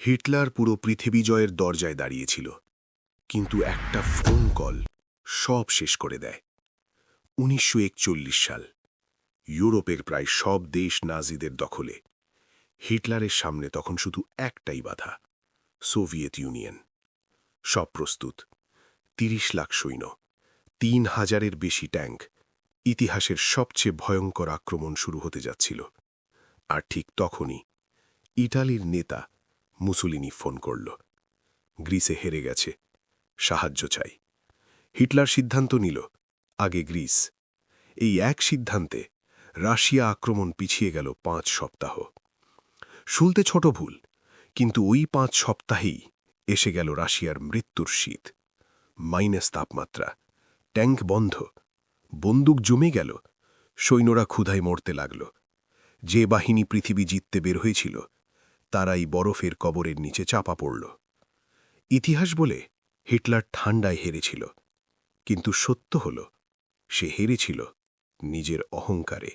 Hitler পুরো পৃথিবী জয়ের দরজায় দাঁড়িয়েছিল, কিন্তু একটা ফোন কল সব শেষ করে দেয়। 1941 সাল, ইউরোপের প্রায় সব দেশ নাজিদের দখলে। হিটলারের সামনে তখন শুধু একটাই বাধা, সোভিয়েত ইউনিয়ন। সব প্রস্তুত, 30 লাখ সৈন্য, 3000-এর বেশি ট্যাঙ্ক। ইতিহাসের সবচেয়ে ভয়ঙ্কর আক্রমণ শুরু হতে যাচ্ছিল। আর ঠিক তখনই ইটালির নেতা মুসোলিনি ফোন করল। গ্রিসে হেরে গেছে, সাহায্য চাই। হিটলার সিদ্ধান্ত নিল, আগে গ্রিস। এই এক সিদ্ধান্তে রাশিয়া আক্রমণ পিছিয়ে গেল 5 সপ্তাহ। শুনতে ছোট ভুল, কিন্তু ওই 5 সপ্তাহেই এসে গেল রাশিয়ার মৃত্যুর শীত। মাইনাস তাপমাত্রা, ট্যাঙ্ক বন্ধ, বন্দুক জমে গেল, সৈন্যরা ক্ষুধায় মরতে লাগল। যে বাহিনী পৃথিবী জিততে বের হয়েছিল, তারাই বরফের কবরের নিচে চাপা পড়ল। ইতিহাস বলে হিটলার ঠান্ডায় হেরেছিল, কিন্তু সত্য হল সে হেরেছিল নিজের অহংকারে।